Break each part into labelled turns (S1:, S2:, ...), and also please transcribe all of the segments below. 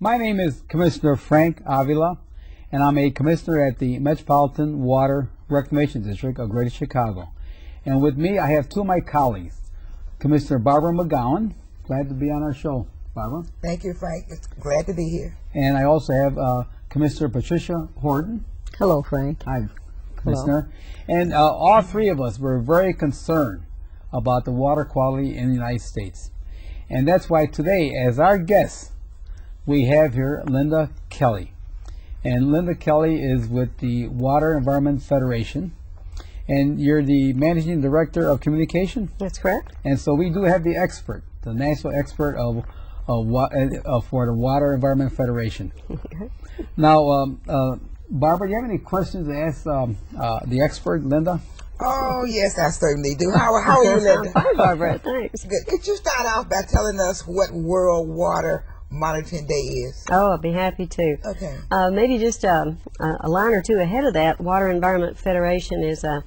S1: my name is Commissioner Frank Avila, and I'm a commissioner at the Metropolitan Water Reclamation District of Greater Chicago. And with me, I have two of my colleagues, Commissioner Barbara McGowan. Glad to be on our show, Barbara.
S2: Thank you, Frank. It's glad to be here.
S1: And I also have Commissioner Patricia Horton.
S3: Hello, Frank.
S1: Hi, Commissioner. Hello. And all three of us were very concerned about the water quality in the United States. And that's why today, as our guest, we have here Linda Kelly. And Linda Kelly is with the Water Environment Federation. And you're the Managing Director of Communication?
S3: That's correct.
S1: And so we do have the expert, the national expert for the Water Environment Federation. Now, Barbara, do you have any questions to ask the expert, Linda?
S2: Oh, yes, I certainly do. How are you, Linda?
S3: Hi, Barbara. Thanks.
S2: Good. Could you start off by telling us what World Water Monitoring Day is?
S3: Oh, I'd be happy to.
S2: Okay.
S3: Maybe just a line or two ahead of that, Water Environment Federation is a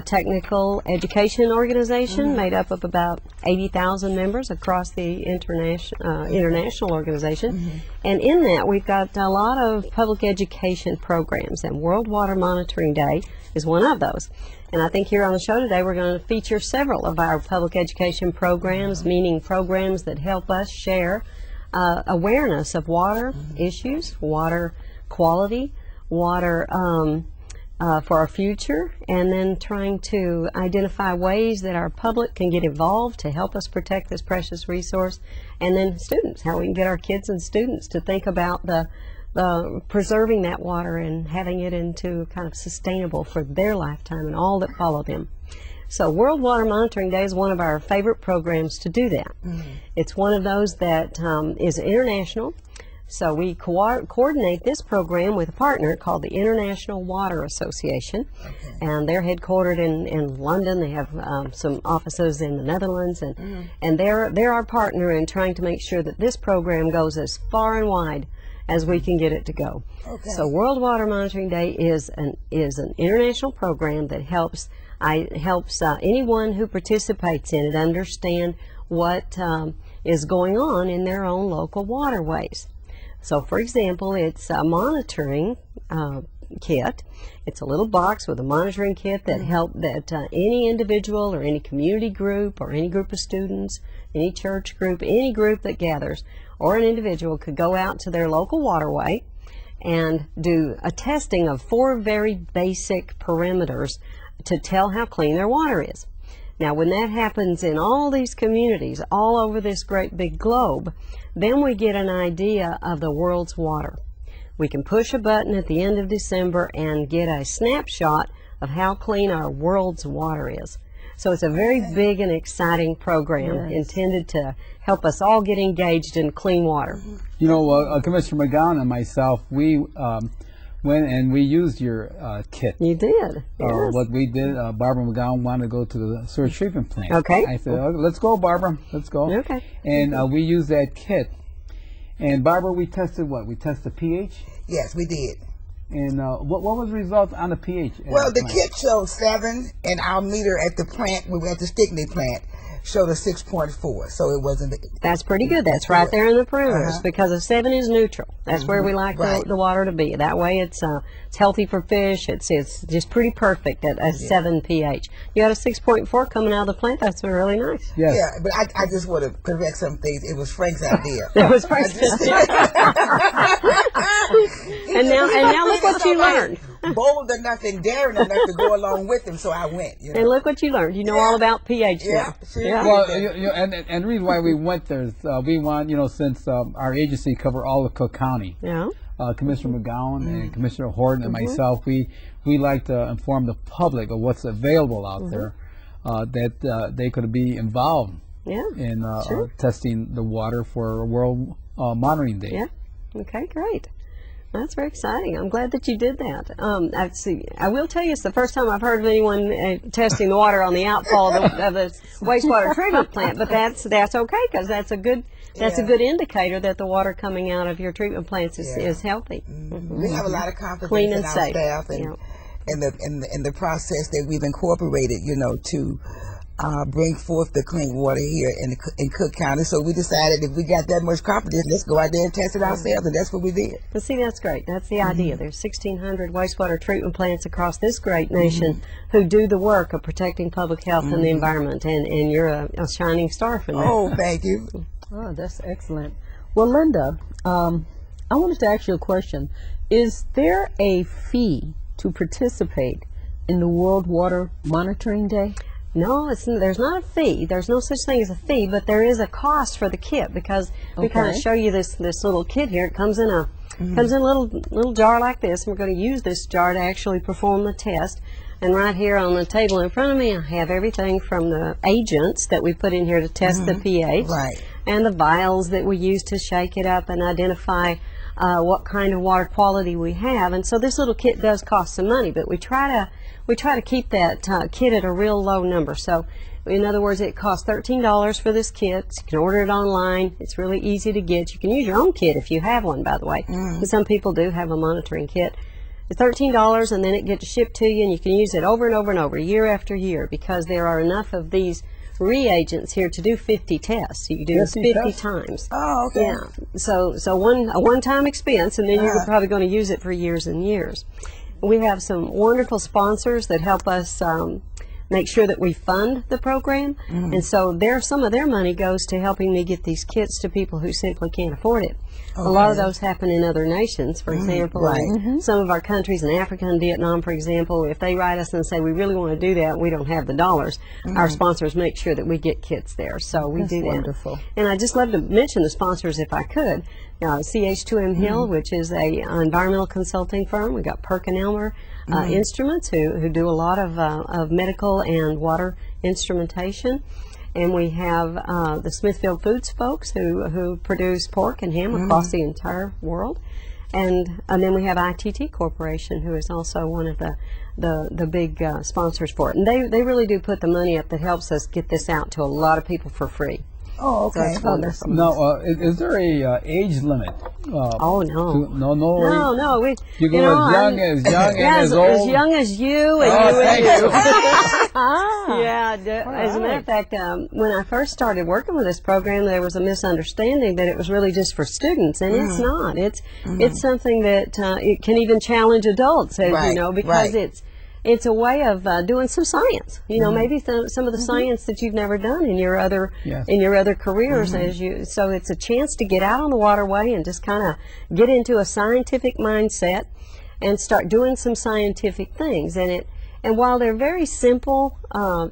S3: technical education organization made up of about 80,000 members across the international organization. And in that, we've got a lot of public education programs, and World Water Monitoring Day is one of those. And I think here on the show today, we're going to feature several of our public education programs, meaning programs that help us share awareness of water issues, water quality, water for our future, and then trying to identify ways that our public can get involved to help us protect this precious resource, and then students, how we can get our kids and students to think about the preserving that water and having it into kind of sustainable for their lifetime and all that follow them. So World Water Monitoring Day is one of our favorite programs to do that. It's one of those that is international. So we coordinate this program with a partner called the International Water Association, and they're headquartered in London. They have some offices in the Netherlands, and they're our partner in trying to make sure that this program goes as far and wide as we can get it to go. So World Water Monitoring Day is an international program that helps anyone who participates in it understand what is going on in their own local waterways. So, for example, it's a monitoring kit. It's a little box with a monitoring kit that any individual or any community group or any group of students, any church group, any group that gathers, or an individual could go out to their local waterway and do a testing of 4 very basic parameters to tell how clean their water is. Now, when that happens in all these communities all over this great big globe, then we get an idea of the world's water. We can push a button at the end of December and get a snapshot of how clean our world's water is. So it's a very big and exciting program intended to help us all get engaged in clean water.
S1: You know, Commissioner McGowan and myself, we went and we used your kit.
S3: You did. Yes.
S1: What we did, Barbara McGowan wanted to go to the sewage treatment plant.
S3: Okay.
S1: I said, oh, let's go, Barbara, let's go.
S3: Okay.
S1: And we used that kit. And Barbara, we tested what? We tested pH?
S2: Yes, we did.
S1: And what was the result on the pH?
S2: Well, the kit showed 7, and our meter at the plant, we were at the Stickney plant, showed a 6.4, so it wasn't.
S3: That's pretty good. That's right there in the parameters, because a 7 is neutral. That's where we like the water to be. That way, it's healthy for fish. It's just pretty perfect at a 7 pH. You got a 6.4 coming out of the plant. That's really nice.
S1: Yes.
S2: Yeah, but I just want to correct some things. It was Frank's idea.
S3: It was Frank's idea. and now look what you learned.
S2: Bold enough and daring enough to go along with him, so I went. You know?
S3: And look what you learned. You know all about pH now.
S1: Well, and the reason why we went there is we want, since our agency cover all of Cook County. Yeah. Commissioner McGowan and Commissioner Horton and myself, we like to inform the public of what's available out there, that they could be involved in testing the water for World Monitoring Day.
S3: Yeah. Okay, great. That's very exciting. I'm glad that you did that. I will tell you, it's the first time I've heard of anyone testing the water on the outfall of the wastewater treatment plant. But that's okay, because that's a good indicator that the water coming out of your treatment plants is healthy.
S2: We have a lot of confidence
S3: clean
S2: in
S3: and
S2: our
S3: safe.
S2: staff and in the process that we've incorporated, to bring forth the clean water here in Cook County. So we decided if we got that much confidence, let's go out there and test it ourselves, and that's what we did.
S3: But see, that's great. That's the idea. There's 1,600 wastewater treatment plants across this great nation who do the work of protecting public health and the environment, and you're a shining star for that.
S2: Oh, thank you.
S4: Oh, that's excellent. Well, Linda, I wanted to ask you a question. Is there a fee to participate in the World Water Monitoring Day?
S3: No, there's not a fee. There's no such thing as a fee, but there is a cost for the kit, because we kind of show you this little kit here. It comes in a little jar like this, and we're going to use this jar to actually perform the test. And right here on the table in front of me, I have everything from the agents that we put in here to test the pH, and the vials that we use to shake it up and identify what kind of water quality we have. And so this little kit does cost some money, but we try to keep that kit at a real low number. So in other words, it costs $13 for this kit. You can order it online. It's really easy to get. You can use your own kit if you have one, by the way. Because some people do have a monitoring kit. It's $13, and then it gets shipped to you, and you can use it over and over and over, year after year, because there are enough of these reagents here to do 50 tests. You do this 50 times.
S2: Oh, okay.
S3: Yeah. So a one-time expense, and then you're probably going to use it for years and years. We have some wonderful sponsors that help us make sure that we fund the program, and so some of their money goes to helping me get these kits to people who simply can't afford it. A lot of those happen in other nations, for example, some of our countries in Africa and Vietnam, for example. If they write us and say we really want to do that, we don't have the dollars, our sponsors make sure that we get kits there, so we do that.
S4: Wonderful.
S3: And I just love to mention the sponsors if I could. CH2M Hill, which is a environmental consulting firm. We got PerkinElmer Instruments, who do a lot of medical and water instrumentation. And we have the Smithfield Foods folks who produce pork and ham across the entire world. And then we have ITT Corporation, who is also one of the big sponsors for it. And they really do put the money up that helps us get this out to a lot of people for free.
S2: Oh, okay.
S3: So it's wonderful.
S1: Now, is there a age limit?
S3: Oh, no.
S1: No. You go as young and as old?
S3: As young as you and you and you. As a matter of fact, when I first started working with this program, there was a misunderstanding that it was really just for students, and it's not. It's something that it can even challenge adults, as you know, because it's a way of doing some science. You know, maybe some of the science that you've never done in your other careers. So it's a chance to get out on the waterway and just kind of get into a scientific mindset and start doing some scientific things. And while they're very simple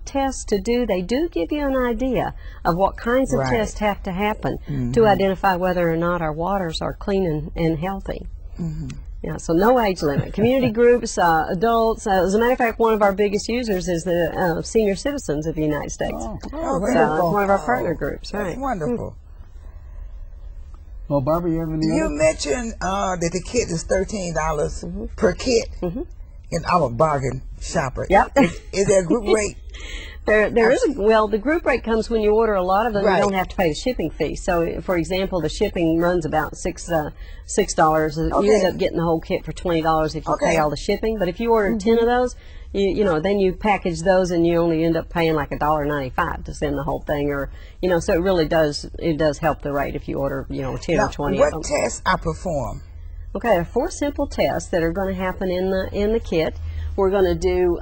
S3: tests to do, they do give you an idea of what kinds of tests have to happen to identify whether or not our waters are clean and healthy. Yeah, so no age limit. Community groups, adults. As a matter of fact, one of our biggest users is the senior citizens of the United States.
S2: Oh,
S3: so it's one of our partner groups, right?
S2: That's wonderful.
S1: Well, Barbara, you have any
S2: You mentioned that the kit is $13 per kit, and I'm a bargain shopper.
S3: Yep.
S2: Is there a group rate?
S3: There is the group rate comes when you order a lot of them. You don't have to pay the shipping fee. So, for example, the shipping runs about $6. You end up getting the whole kit for $20 if you pay all the shipping. But if you order 10 of those, then you package those and you only end up paying like $1.95 to send the whole thing, or so it really does help the rate if you order 10 or 20 of them.
S2: What tests I perform?
S3: Okay, there are 4 simple tests that are going to happen in the kit. We're going to do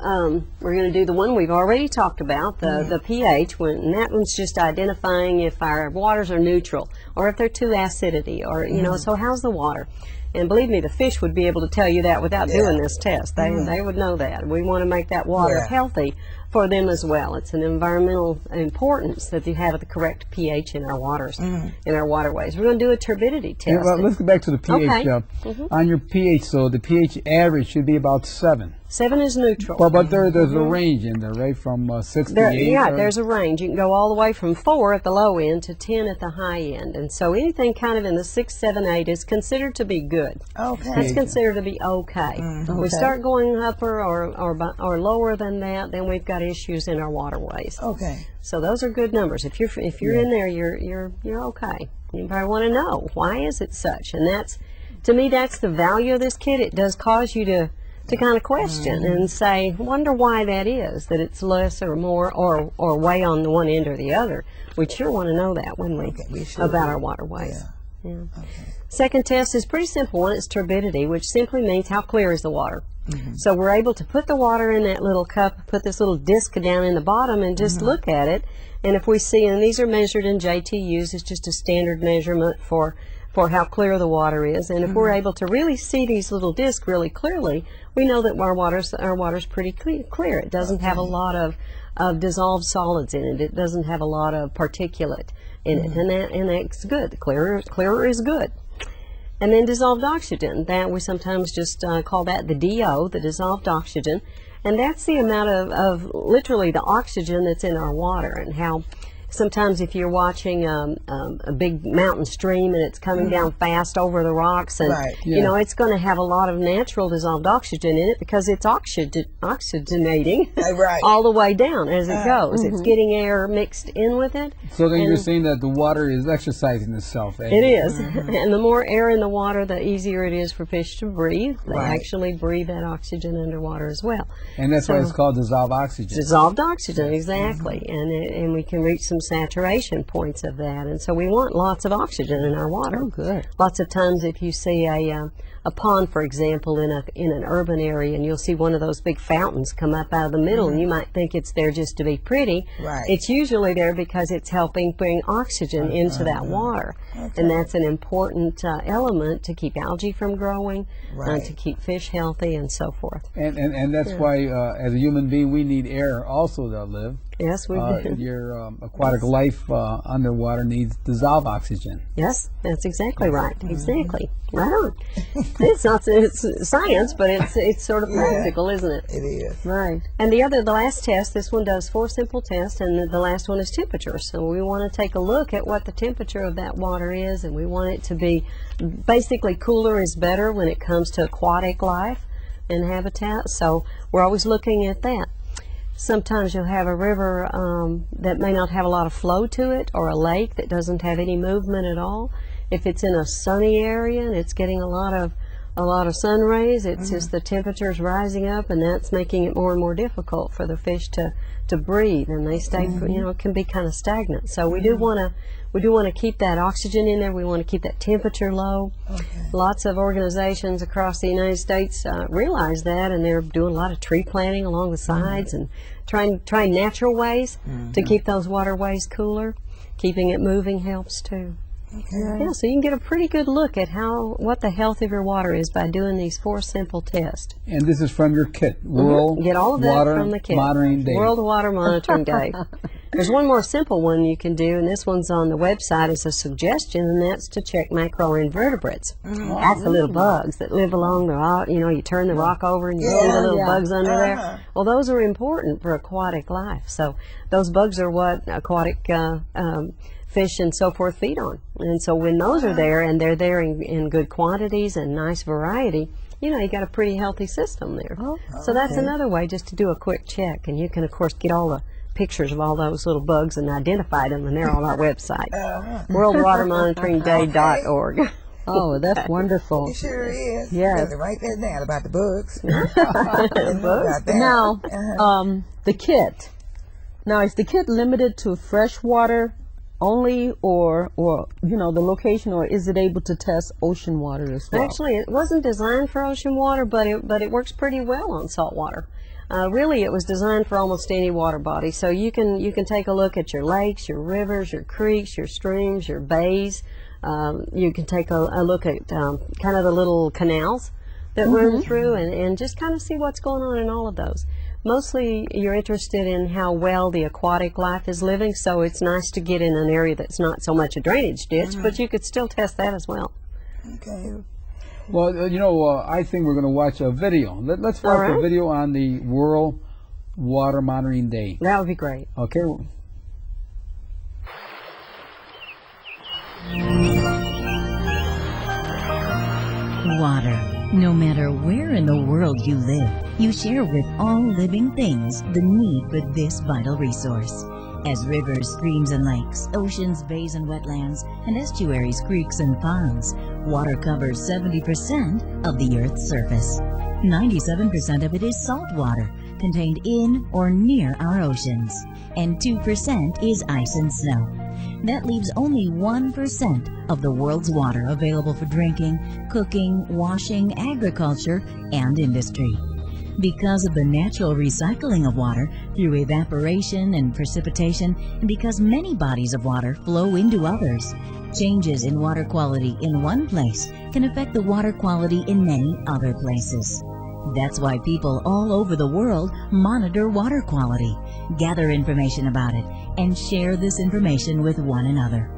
S3: the one we've already talked about, the pH, and that one's just identifying if our waters are neutral or if they're too acidity, or so how's the water? And believe me, the fish would be able to tell you that without doing this test. They would know that. We want to make that water healthy for them as well. It's an environmental importance that you have the correct pH in our waters, in our waterways. We're going to do a turbidity test.
S1: Yeah, well, let's go back to the pH. On your pH, so the pH average should be about 7.
S3: 7 is neutral.
S1: But there's a range in there, right? From 6 to 8?
S3: Yeah, there's a range. You can go all the way from 4 at the low end to 10 at the high end. And so anything kind of in the 6, 7, 8 is considered to be good.
S2: Okay.
S3: That's considered to be okay. We start going upper or lower than that, then we've got issues in our waterways.
S2: Okay.
S3: So those are good numbers. If you're in there, you're okay. You probably want to know, why is it such? And to me, that's the value of this kit. It does cause you to to kind of question and say, wonder why that is, that it's less or more or way on the one end or the other. We'd sure want to know that, wouldn't we, about our waterways. Yeah. Okay. Second test is pretty simple one. It's turbidity, which simply means how clear is the water. So we're able to put the water in that little cup, put this little disc down in the bottom and just look at it. And if we see, and these are measured in JTUs, it's just a standard measurement for how clear the water is. And if we're able to really see these little discs really clearly, we know that our water's pretty clear. It doesn't have a lot of dissolved solids in it. It doesn't have a lot of particulate in it, and that's good. Clearer is good. And then dissolved oxygen, that we sometimes just call that the DO, the dissolved oxygen, and that's the amount of literally the oxygen that's in our water, and how sometimes if you're watching a big mountain stream and it's coming down fast over the rocks, and you know, it's going to have a lot of natural dissolved oxygen in it because it's oxygenating all the way down as it goes. It's getting air mixed in with it.
S1: So then you're saying that the water is exercising itself.
S3: It is. And the more air in the water, the easier it is for fish to breathe. They actually breathe that oxygen underwater as well.
S1: And that's why it's called dissolved oxygen.
S3: Dissolved oxygen, exactly. And we can reach some saturation points of that, and so we want lots of oxygen in our water.
S4: Oh, good.
S3: Lots of times if you see a pond, for example, in an urban area, and you'll see one of those big fountains come up out of the middle, and you might think it's there just to be pretty. It's usually there because it's helping bring oxygen into that water, and that's an important element to keep algae from growing, to keep fish healthy, and so forth.
S1: And that's why, as a human being, we need air also to live.
S3: Yes, we do.
S1: Your aquatic life underwater needs dissolved oxygen.
S3: Yes, that's exactly right. Exactly. Right on. It's science, but it's sort of practical, isn't it?
S2: It is.
S3: Right. And the last test, this one does 4 simple tests, and the last one is temperature. So we want to take a look at what the temperature of that water is, and we want it to be basically cooler is better when it comes to aquatic life and habitat. So we're always looking at that. Sometimes you'll have a river that may not have a lot of flow to it, or a lake that doesn't have any movement at all. If it's in a sunny area and it's getting a lot of sun rays, it's just the temperature's rising up, and that's making it more and more difficult for the fish to breathe, and they stay, you know, it can be kind of stagnant. So we do want to keep that oxygen in there. We want to keep that temperature low. Lots of organizations across the United States realize that, and they're doing a lot of tree planting along the sides and trying natural ways to keep those waterways cooler. Keeping it moving helps too. Yeah, so you can get a pretty good look at what the health of your water is by doing these 4 simple tests.
S1: And this is from your kit, World
S3: Get all of that
S1: Water
S3: from the kit.
S1: Monitoring Day.
S3: World Water Monitoring Day. There's one more simple one you can do, and this one's on the website as a suggestion, and that's to check macroinvertebrates. That's the little bugs that live along the rock. You know, you turn the rock over and you see the little bugs under there. Well, those are important for aquatic life. So those bugs are what aquatic fish and so forth feed on. And so when those are there, and they're there in good quantities and nice variety, you know, you got a pretty healthy system there. So that's another way just to do a quick check, and you can of course get all the pictures of all those little bugs and identify them, and they're on our website, worldwatermonitoringday.org.
S4: Oh, that's wonderful.
S2: It sure is.
S4: Yes.
S2: Write that down about the bugs.
S4: Now, the kit. Now, is the kit limited to freshwater only, or you know, the location, or is it able to test ocean water as well?
S3: Actually, it wasn't designed for ocean water, but it works pretty well on salt water. Really, it was designed for almost any water body. So you can take a look at your lakes, your rivers, your creeks, your streams, your bays. You can take a look at kind of the little canals that run through, and just kind of see what's going on in all of those. Mostly you're interested in how well the aquatic life is living, so it's nice to get in an area that's not so much a drainage ditch, but you could still test that as well.
S2: Okay.
S1: Well, you know, I think we're going to watch a video. Let's watch a video on the World Water Monitoring Day.
S3: That would be great.
S1: Okay.
S5: Water. No matter where in the world you live, you share with all living things the need for this vital resource. as rivers, streams and lakes, oceans, bays and wetlands, and estuaries, creeks and ponds. Water covers 70% of the Earth's surface. 97% of it is salt water, contained in or near our oceans, and 2% is ice and snow. That leaves only 1% of the world's water available for drinking, cooking, washing, agriculture, and industry. Because of the natural recycling of water through evaporation and precipitation, and because many bodies of water flow into others, changes in water quality in one place can affect the water quality in many other places. That's why people all over the world monitor water quality, gather information about it, and share this information with one another.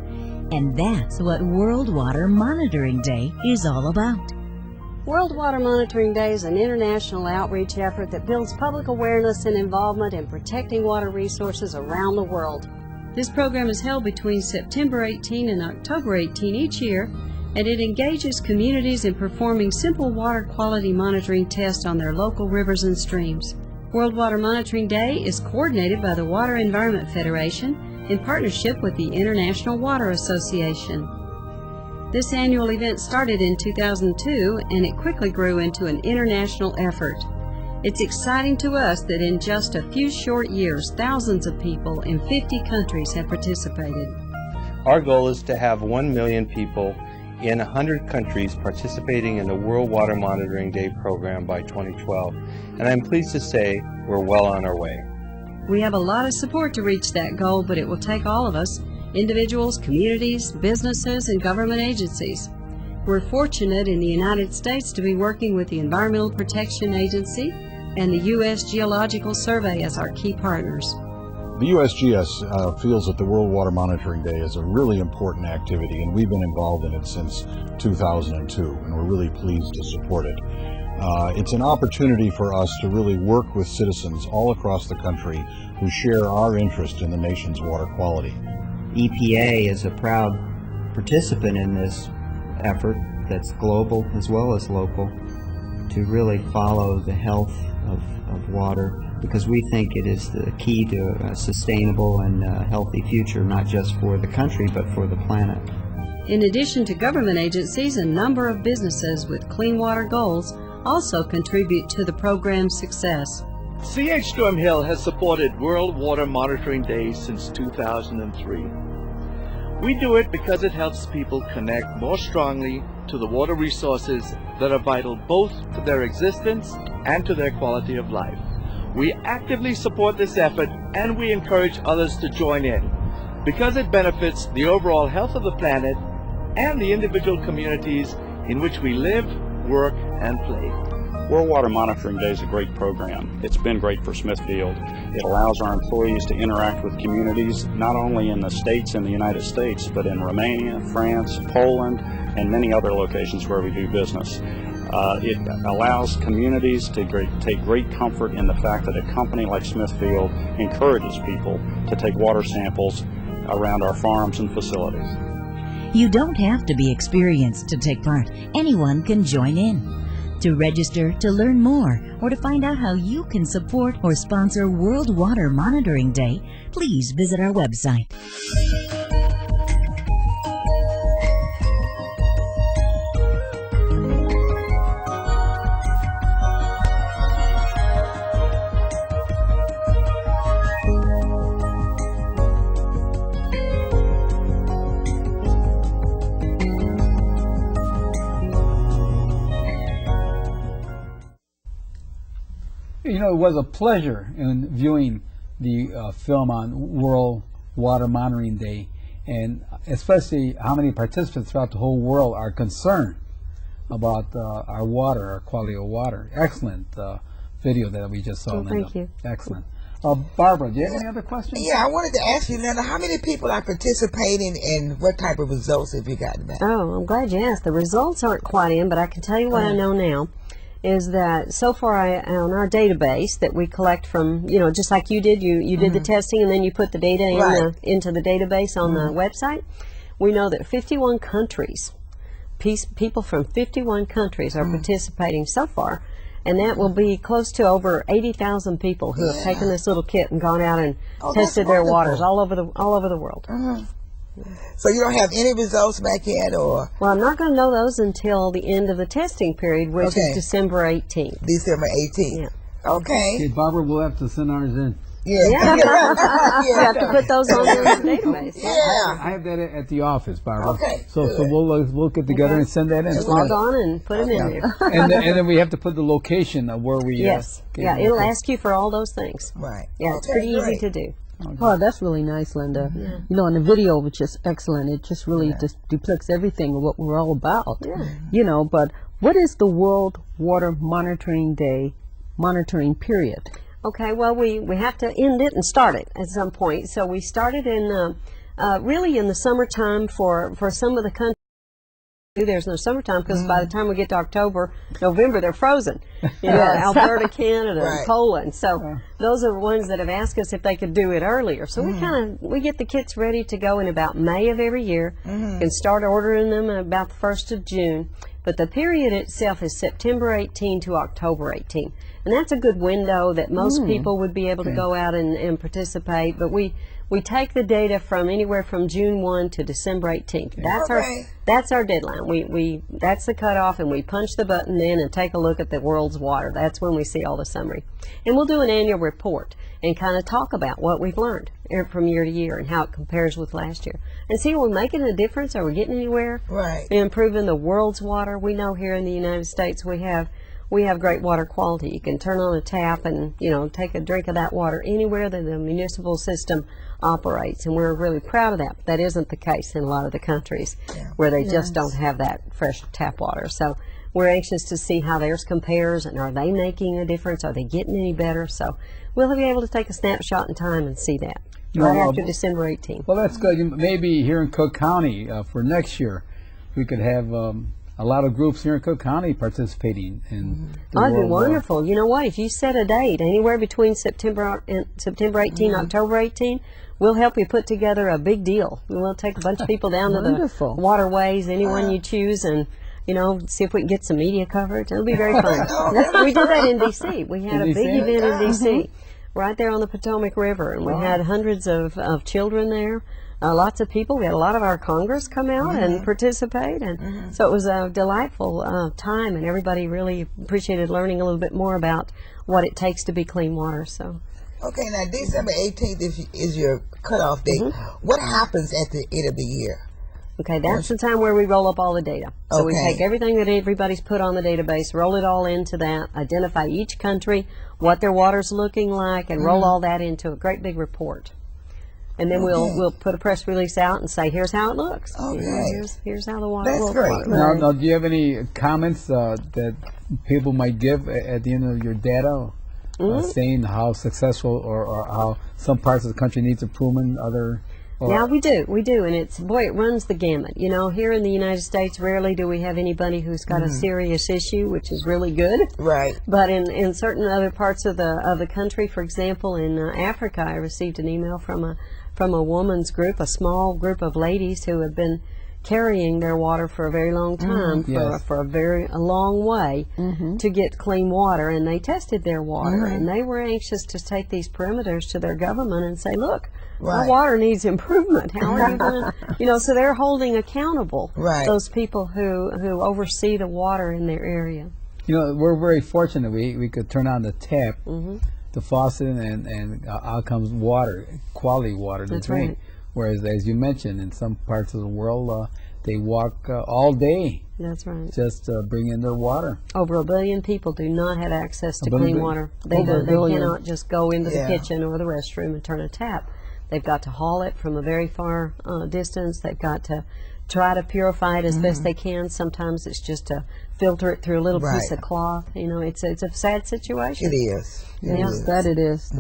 S5: And that's what World Water Monitoring Day is all about.
S3: World Water Monitoring Day is an international outreach effort that builds public awareness and involvement in protecting water resources around the world. This program is held between September 18 and October 18 each year, and it engages communities in performing simple water quality monitoring tests on their local rivers and streams. World Water Monitoring Day is coordinated by the Water Environment Federation in partnership with the International Water Association. This annual event started in 2002, and it quickly grew into an international effort. It's exciting to us that in just a few short years, thousands of people in 50 countries have participated.
S6: Our goal is to have 1 million people in 100 countries participating in the World Water Monitoring Day program by 2012, and I'm pleased to say we're well on our way.
S3: We have a lot of support to reach that goal, but it will take all of us, individuals, communities, businesses, and government agencies. We're fortunate in the United States to be working with the Environmental Protection Agency and the U.S. Geological Survey as our key partners.
S7: The USGS feels that the World Water Monitoring Day is a really important activity, and we've been involved in it since 2002, and we're really pleased to support it. It's an opportunity for us to really work with citizens all across the country who share our interest in the nation's water quality.
S8: EPA is a proud participant in this effort that's global as well as local to really follow the health of water, because we think it is the key to a sustainable and healthy future, not just for the country but for the planet.
S3: In addition to government agencies, a number of businesses with clean water goals also contribute to the program's success.
S9: C.H. Storm Hill has supported World Water Monitoring Day since 2003. We do it because it helps people connect more strongly to the water resources that are vital both to their existence and to their quality of life. We actively support this effort, and we encourage others to join in because it benefits the overall health of the planet and the individual communities in which we live, work, and play.
S10: World Water Monitoring Day is a great program. It's been great for Smithfield. It allows our employees to interact with communities not only in the states in the United States, but in Romania, France, Poland, and many other locations where we do business. It allows communities to take great comfort in the fact that a company like Smithfield encourages people to take water samples around our farms and facilities.
S5: You don't have to be experienced to take part. Anyone can join in. To register, to learn more, or to find out how you can support or sponsor World Water Monitoring Day, please visit our website.
S1: You know, it was a pleasure in viewing the film on World Water Monitoring Day, and especially how many participants throughout the whole world are concerned about our water, our quality of water. Excellent video that we just saw.
S3: Thank you.
S1: Excellent. Barbara, do you have any other questions?
S2: Yeah, I wanted to ask you, Linda, how many people are participating and what type of results have you gotten back?
S3: Oh, I'm glad you asked. The results aren't quite in, but I can tell you what I know now. Is that so far on our database that we collect from, you know, just like you did, you did the testing and then you put the data in into the database on the website. We know that 51 countries, people from 51 countries are participating so far, And that will be close to over 80,000 people who have taken this little kit and gone out and tested their waters all over the world.
S2: So you don't have any results back yet, or?
S3: Well, I'm not going to know those until the end of the testing period, which is December 18th.
S2: December 18th.
S3: Yeah.
S2: Okay.
S1: Barbara, we'll have to send ours in.
S2: Yeah.
S3: You have to put those on the database.
S2: Yeah.
S1: I have that at the office, Barbara.
S2: Okay.
S1: So we'll get together and send that in.
S3: Just log on and put them in there.
S1: And then we have to put the location of where we.
S3: Yes. Yeah, it'll ask you for all those things.
S2: Right.
S3: Yeah, it's pretty easy to do.
S4: Oh, that's really nice, Linda. Yeah. You know, and the video was just excellent. It just really just depicts everything of what we're all about.
S3: Yeah.
S4: You know, but what is the World Water Monitoring Day monitoring period?
S3: Okay, well, we have to end it and start it at some point. So we started in really in the summertime for some of the countries. There's no summertime because by the time we get to October, November, they're frozen. You know, Alberta, Canada, and Poland. So those are the ones that have asked us if they could do it earlier. So we get the kits ready to go in about May of every year. And start ordering them about the 1st of June. But the period itself is September 18 to October 18. And that's a good window that most people would be able to go out and participate. But we take the data from anywhere from June 1 to December 18th. That's our deadline. That's the cutoff, and we punch the button in and take a look at the world's water. That's when we see all the summary. And we'll do an annual report and kind of talk about what we've learned from year to year and how it compares with last year. And see, are we making a difference? Are we getting anywhere?
S2: Right.
S3: Improving the world's water. We know here in the United States we have great water quality. You can turn on a tap and, you know, take a drink of that water anywhere that the municipal system operates, and we're really proud of that. But that isn't the case in a lot of the countries where they just don't have that fresh tap water. So we're anxious to see how theirs compares, and are they making a difference? Are they getting any better? So we'll be able to take a snapshot in time and see that right after December 18th.
S1: Well, that's good. Maybe here in Cook County for next year, we could have a lot of groups here in Cook County participating in the
S3: That'd be
S1: World War.
S3: wonderful. You know what? If you set a date anywhere between September 18, October 18, we'll help you put together a big deal. We'll take a bunch of people down to the waterways, anyone you choose, and you know, see if we can get some media coverage. It'll be very fun. We did that in D.C. We had a big event in D.C. right there on the Potomac River, and we had hundreds of children there. Lots of people. We had a lot of our Congress come out and participate, and so it was a delightful time, and everybody really appreciated learning a little bit more about what it takes to be clean water. So.
S2: Okay, now December 18th is your cutoff date. What happens at the end of the year?
S3: Okay, that's the time where we roll up all the data. So we take everything that everybody's put on the database, roll it all into that, identify each country, what their water's looking like, and roll all that into a great big report. And then we'll put a press release out and say, here's how it looks. Here's how the water looks.
S2: That's great.
S1: Now, do you have any comments that people might give at the end of your data, saying how successful or how some parts of the country needs improvement,
S3: Yeah, we do, and it runs the gamut. You know, here in the United States, rarely do we have anybody who's got a serious issue, which is really good.
S2: Right.
S3: But in certain other parts of the country, for example, in Africa, I received an email from a woman's group, a small group of ladies who have been carrying their water for a very long time, for a long way to get clean water, and they tested their water, and they were anxious to take these perimeters to their government and say, look, our water needs improvement. How are you going to, you know, so they're holding accountable those people who oversee the water in their area.
S1: You know, we're very fortunate we could turn on the tap, the faucet, and out comes water, quality water to drink.
S3: Right.
S1: Whereas, as you mentioned, in some parts of the world, they walk all day.
S3: That's right.
S1: Just bring in their water.
S3: Over 1 billion people do not have access to clean water. They cannot just go into the kitchen or the restroom and turn a tap. They've got to haul it from a very far distance. They've got to try to purify it as best they can. Sometimes it's just to filter it through a little piece of cloth. You know, it's a sad situation.
S2: It is.
S4: That it is.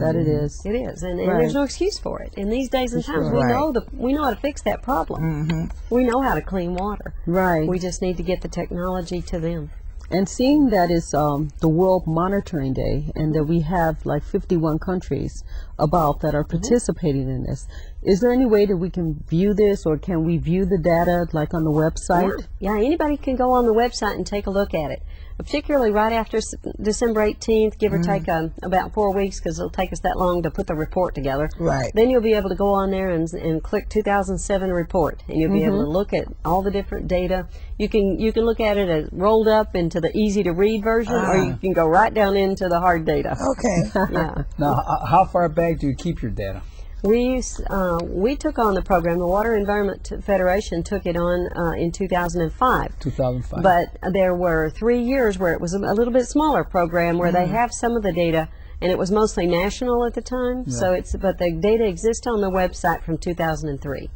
S3: It is, and there's no excuse for it. In these days and times, we know how to fix that problem. We know how to clean water.
S4: Right.
S3: We just need to get the technology to them.
S4: And seeing that it's the World Monitoring Day, and that we have like 51 countries that are participating in this, is there any way that we can view this, or can we view the data like on the website?
S3: Yeah, anybody can go on the website and take a look at it. particularly right after December 18th, give or take about 4 weeks, because it'll take us that long to put the report together.
S2: Right.
S3: Then you'll be able to go on there and click 2007 report, and you'll be able to look at all the different data. You can look at it as rolled up into the easy to read version, or you can go right down into the hard data.
S2: Okay.
S3: Yeah.
S1: Now, how far back do you keep your data?
S3: We took on the program. The Water Environment Federation took it on in 2005.
S1: 2005.
S3: But there were 3 years where it was a little bit smaller program where they have some of the data, and it was mostly national at the time.
S1: Yeah.
S3: So but the data exists on the website from 2003,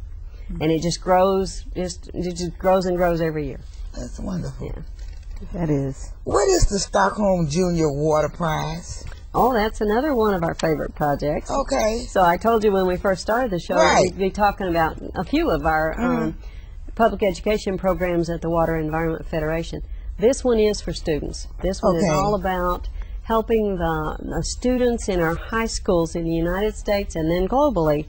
S3: and it just grows. It just grows and grows every year.
S2: That's wonderful.
S3: Yeah.
S4: That is.
S2: What is the Stockholm Junior Water Prize?
S3: Oh, that's another one of our favorite projects.
S2: Okay.
S3: So I told you when we first started the show, we'd be talking about a few of our public education programs at the Water Environment Federation. This one is for students. This one is all about helping the students in our high schools in the United States and then globally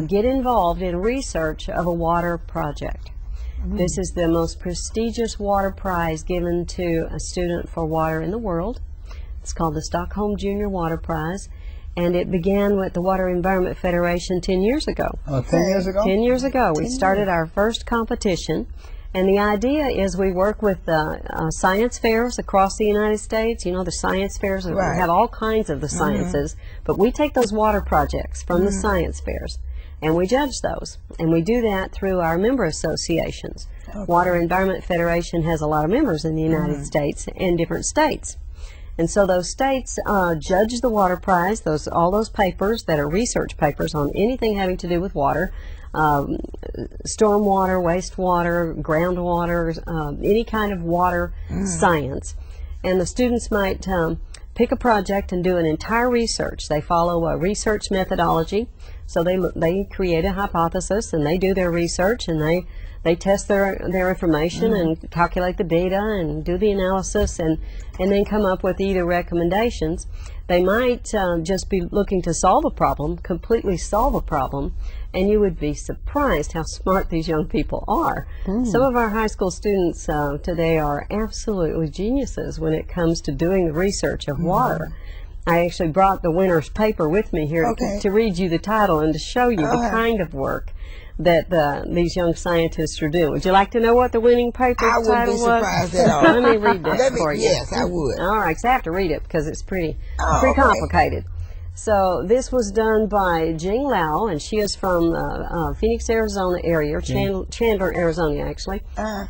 S3: get involved in research of a water project. This is the most prestigious water prize given to a student for water in the world. It's called the Stockholm Junior Water Prize, and it began with the Water Environment Federation 10 years ago.
S1: 10 years ago?
S3: 10 years ago. We started our first competition, and the idea is we work with science fairs across the United States. You know, the science fairs have all kinds of the sciences, but we take those water projects from the science fairs, and we judge those, and we do that through our member associations. Water Environment Federation has a lot of members in the United States and different states. And so those states judge the water prize, all those papers that are research papers on anything having to do with water, stormwater, wastewater, groundwater, any kind of water science. And the students might pick a project and do an entire research. They follow a research methodology. So they create a hypothesis, and they do their research, and they test their information and calculate the data and do the analysis and then come up with either recommendations. They might just be looking to solve a problem, completely solve a problem, and you would be surprised how smart these young people are. Some of our high school students today are absolutely geniuses when it comes to doing the research of water. I actually brought the winner's paper with me here to read you the title and to show you the kind of work that these young scientists are doing. Would you like to know what the winning paper title was?
S2: I wouldn't be surprised at all.
S3: Let me read that for you.
S2: Yes, I would.
S3: All right, so I have to read it because it's pretty complicated. So this was done by Jing Lau, and she is from Phoenix, Arizona area, Chandler, Arizona, actually.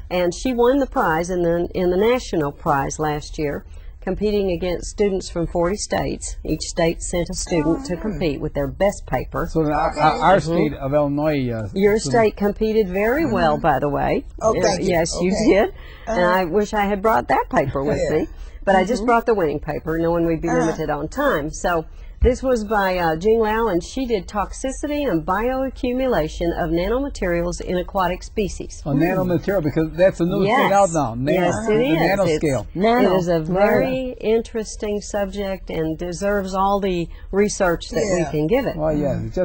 S3: And she won the prize in the national prize last year, competing against students from 40 states. Each state sent a student to compete with their best paper.
S1: So our state of Illinois...
S3: Your state competed very well, by the way.
S2: Oh, thank you.
S3: Yes, you did. And I wish I had brought that paper with me. But I just brought the winning paper, knowing we'd be limited on time. So this was by Jing Lau, and she did toxicity and bioaccumulation of nanomaterials in aquatic species.
S1: Nanomaterial, because that's a new thing out now.
S3: Yes, it is.
S1: Nanoscale.
S3: It is a very interesting subject and deserves all the research that we can give it.
S1: Well, yeah, it's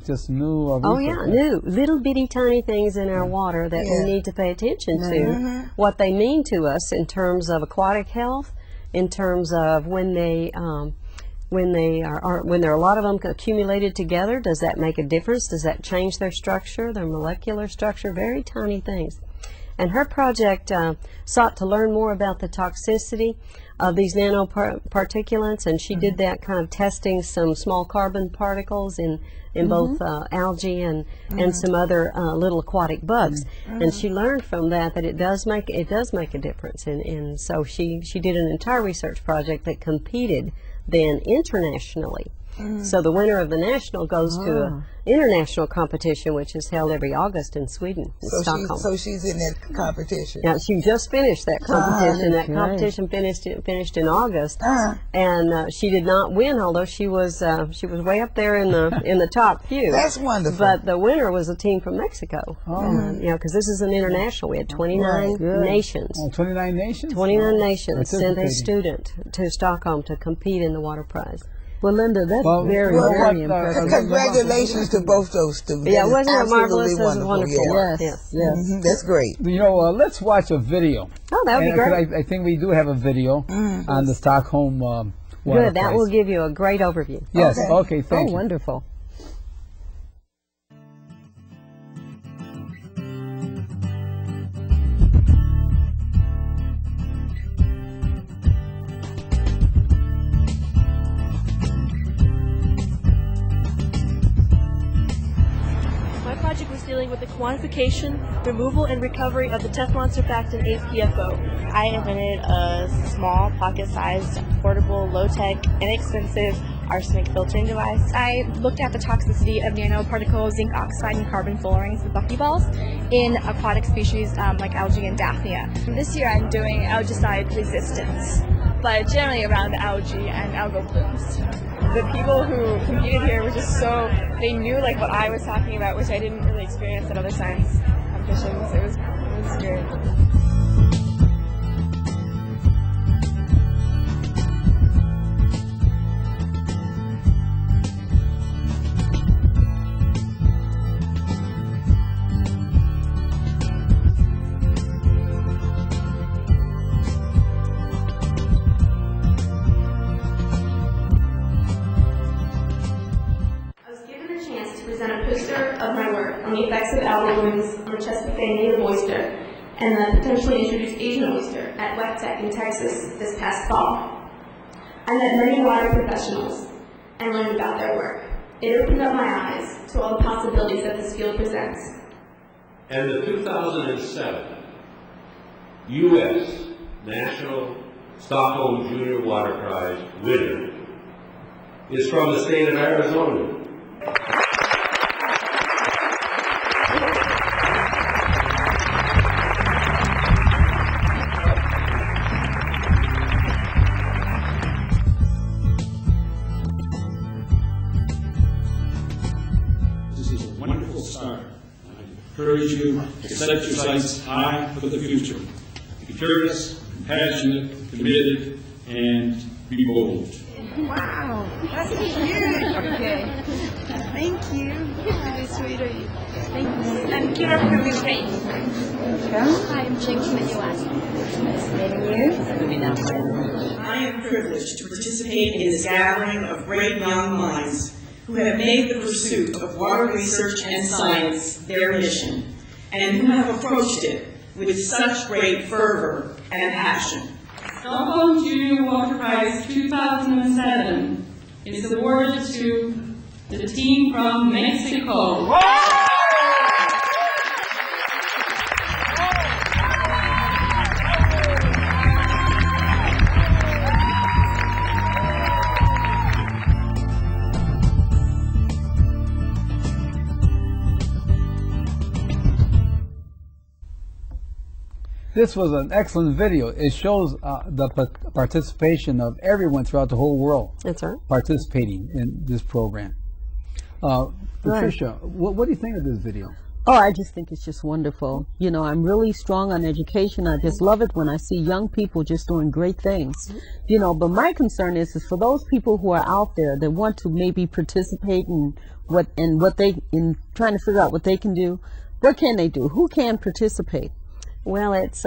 S1: just new.
S3: Oh, yeah, new. Little bitty tiny things in our water that we need to pay attention to, what they mean to us in terms of aquatic health, in terms of when there are a lot of them accumulated together, does that make a difference? Does that change their structure, their molecular structure? Very tiny things. And her project sought to learn more about the toxicity of these nanoparticulates, and she did that kind of testing some small carbon particles in both algae and some other little aquatic bugs. And she learned from that it does make a difference. And so she did an entire research project that competed then internationally. So the winner of the national goes to an international competition, which is held every August in Sweden, Stockholm.
S2: So she's in that competition.
S3: Yeah, she just finished that competition. That competition finished in August, and she did not win, although she was way up there in the top few.
S2: That's wonderful.
S3: But the winner was a team from Mexico. Because this is an international. We had 29 nations.
S1: 29 nations.
S3: 29 nations sent a student to Stockholm to compete in the Water Prize.
S4: Well, Linda, that's very impressive.
S2: Congratulations to both those students.
S3: Yeah, wasn't it marvelous? It was wonderful.
S4: Yes.
S2: That's great.
S1: Let's watch a video.
S3: Oh, that would be great.
S1: I think we do have a video on the Stockholm water
S3: Good, that
S1: price.
S3: will give you a great overview.
S1: Yes, okay, thank you.
S4: Oh, wonderful.
S11: My project was dealing with the quantification, removal, and recovery of the Teflon surfactant APFO.
S12: I invented a small, pocket-sized, portable, low-tech, inexpensive arsenic filtering device.
S13: I looked at the toxicity of nanoparticles, zinc oxide, and carbon fullerenes, the buckyballs, in aquatic species like algae and daphnia.
S14: This year I'm doing algicide resistance, but generally around algae and algal blooms. The people who competed here were just they knew like what I was talking about, which I didn't really experience at other science competitions. It was great.
S15: Of my work on the effects of algal blooms on the Chesapeake Bay native oyster and the potentially introduced Asian oyster at Wet Tech in Texas this past fall. I met many water professionals and learned about their work. It opened up my eyes to all the possibilities that this field presents.
S16: And the 2007 U.S. National Stockholm Junior Water Prize winner is from the state of Arizona.
S17: Encourage you to set your sights high for the future. Be curious, compassionate, committed, and be bold.
S18: Wow, that's cute. Okay. Thank you. Really sweet of you.
S15: Thank you. I'm Kira from Ukraine.
S18: Hi, I'm Jing from the US. Nice meeting you.
S19: I am privileged to participate in this gathering of great young minds who have made the pursuit of water research and science their mission, and who have approached it with such great fervor and passion.
S20: Stockholm Junior Water Prize 2007 is awarded to the team from Mexico.
S1: This was an excellent video. It shows the participation of everyone throughout the whole world.
S3: That's right.
S1: Participating in this program. Patricia, what do you think of this video?
S4: Oh, I just think it's just wonderful. You know, I'm really strong on education. I just love it when I see young people just doing great things. You know, but my concern is for those people who are out there that want to maybe participate in trying to figure out what they can do. What can they do? Who can participate?
S3: Well, it's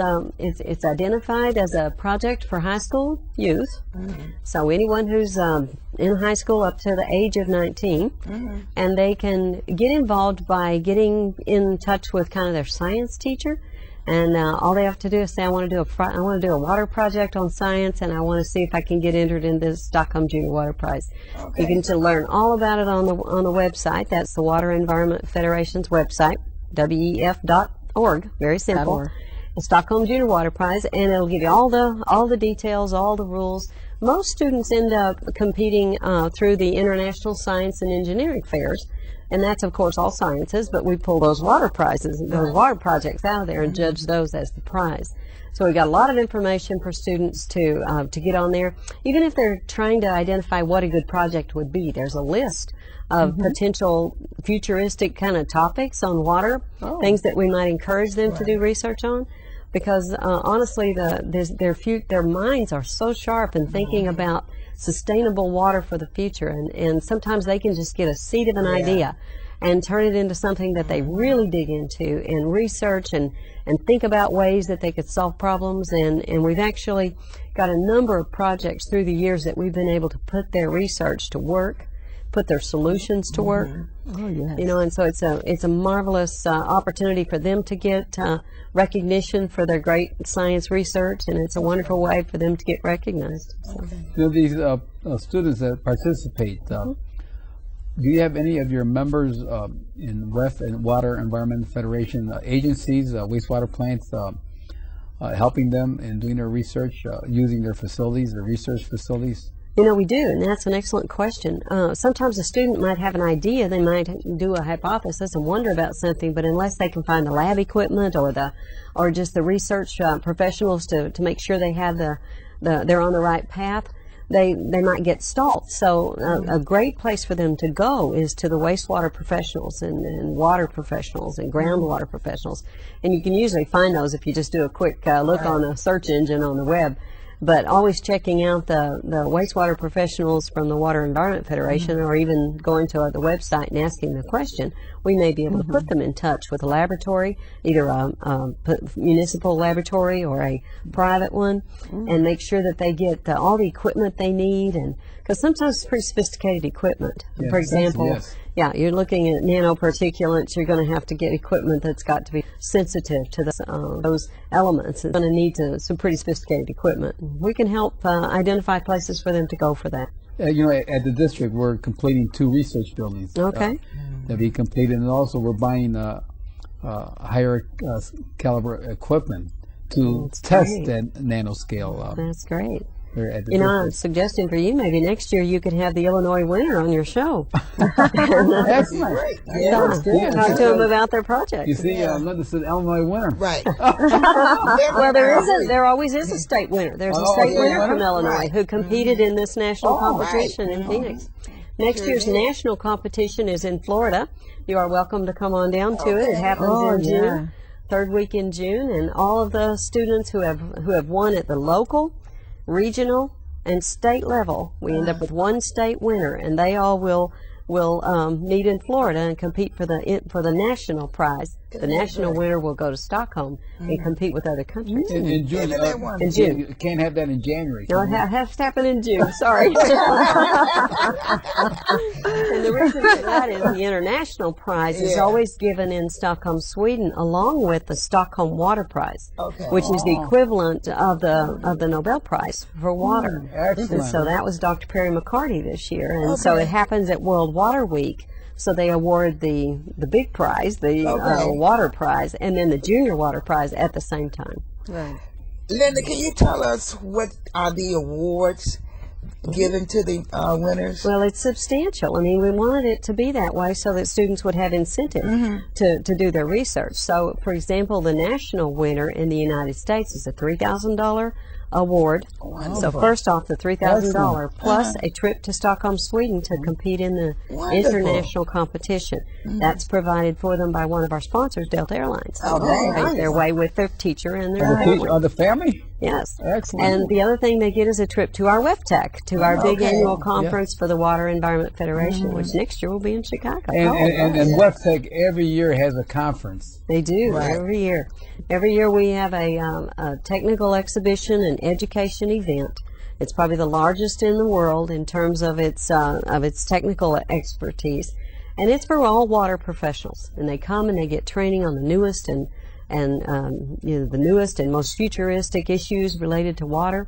S3: identified as a project for high school youth. So anyone who's in high school up to the age of 19, and they can get involved by getting in touch with kind of their science teacher, and all they have to do is say, I want to do a water project on science, and I want to see if I can get entered in this Stockholm Junior Water Prize. Okay. You can learn all about it on the website. That's the Water Environment Federation's website, WEF.org. Very simple. The Stockholm Junior Water Prize, and it'll give you all the details, all the rules. Most students end up competing through the International Science and Engineering Fairs, and that's of course all sciences, but we pull those water prizes, those water projects out of there and judge those as the prize. So we got a lot of information for students to get on there. Even if they're trying to identify what a good project would be, there's a list of potential futuristic kind of topics on water, things that we might encourage them to do research on. Because honestly, their minds are so sharp in thinking about sustainable water for the future, and sometimes they can just get a seed of an idea, and turn it into something that they really dig into and research and think about ways that they could solve problems. And we've actually got a number of projects through the years that we've been able to put their research to work, put their solutions to work.
S4: Oh, yes.
S3: You know, and so it's a marvelous opportunity for them to get recognition for their great science research, and it's a wonderful way for them to get recognized. So.
S1: You know, these students that participate, do you have any of your members in WEF and Water Environment Federation agencies, wastewater plants, helping them in doing their research, using their facilities, their research facilities?
S3: You know, we do, and that's an excellent question. Sometimes a student might have an idea, they might do a hypothesis and wonder about something, but unless they can find the lab equipment or just the research professionals to make sure they have they're on the right path, they might get stalled. So a great place for them to go is to the wastewater professionals and water professionals and groundwater professionals, and you can usually find those if you just do a quick look on a search engine on the web. But always checking out the wastewater professionals from the Water Environment Federation, or even going to the website and asking the question, we may be able to put them in touch with a laboratory, either a municipal laboratory or a private one, and make sure that they get all the equipment they need. And because sometimes it's pretty sophisticated equipment.
S1: Yes,
S3: for example,
S1: yes.
S3: Yeah, you're looking at nanoparticulates. You're going to have to get equipment that's got to be sensitive to those elements. It's going to need some pretty sophisticated equipment. We can help identify places for them to go for that.
S1: You know, at the district, we're completing 2 research buildings.
S3: Okay.
S1: That be completed, and also we're buying higher caliber equipment to test that nanoscale.
S3: That's great.
S1: At the
S3: You know, I'm suggesting for you, maybe next year you could have the Illinois winner on your show.
S1: Excellent.
S3: Yeah. Talk to them about their project.
S1: You see, Linda said Illinois winner.
S2: Right.
S3: Well, there always is a state winner. There's a state winner from Illinois who competed in this national competition in Phoenix. Next year's national competition is in Florida. You are welcome to come on down to it. It happens in June, third week in June, and all of the students who have won at the local, regional, and state level, we end up with one state winner, and they all will meet in Florida and compete for the national prize. The national winner will go to Stockholm and compete with other countries.
S1: In June.
S3: In June.
S1: You can't have that in January.
S3: No, it has to happen in June. Sorry. And the reason for that is the international prize is always given in Stockholm, Sweden, along with the Stockholm Water Prize, which is the equivalent of the Nobel Prize for water.
S1: Excellent.
S3: And so that was Dr. Perry McCarty this year, and so it happens at World Water Week. So they award the big prize, the water prize, and then the junior water prize at the same time.
S2: Right. Linda, can you tell us what are the awards given to the winners?
S3: Well, it's substantial. I mean, we wanted it to be that way so that students would have incentive to do their research. So, for example, the national winner in the United States is a $3,000 award. So first off, the $3,000 plus a trip to Stockholm, Sweden to compete in the international competition. That's provided for them by one of our sponsors, Delta Airlines. Right, their way with their teacher and their family.
S1: The family?
S3: Yes.
S1: Excellent.
S3: And the other thing they get is a trip to our WEFTEC, to our big annual conference for the Water Environment Federation, which next year will be in Chicago.
S1: And WEFTEC every year has a conference.
S3: They do, every year. Every year we have a technical exhibition and education event. It's probably the largest in the world in terms of its technical expertise. And it's for all water professionals. And they come and they get training on the newest and the newest and most futuristic issues related to water.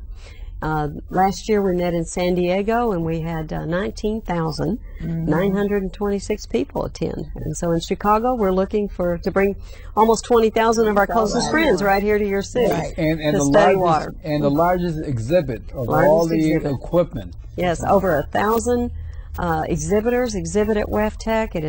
S3: Last year we met in San Diego and we had 19,926 people attend. And so in Chicago we're looking to bring almost 20,000 of our closest friends right here to your city to study water.
S1: And the largest exhibit of all the equipment.
S3: Yes, over 1,000 exhibitors exhibit at WEFTEC. It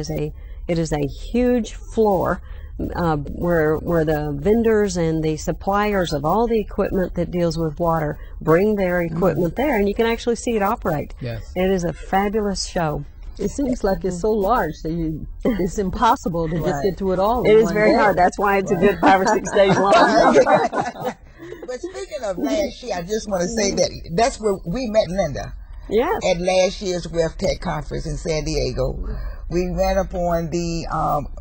S3: is a huge floor where the vendors and the suppliers of all the equipment that deals with water bring their equipment there, and you can actually see it operate.
S1: Yes.
S3: It is a fabulous show.
S4: It seems like it's so large that it's impossible to just get to it all.
S3: It is very hard. That's why it's a good 5 or 6 days long.
S2: But speaking of last year, I just want to say that's where we met Linda.
S3: Yes.
S2: At last year's WEFTEC conference in San Diego. We ran up on the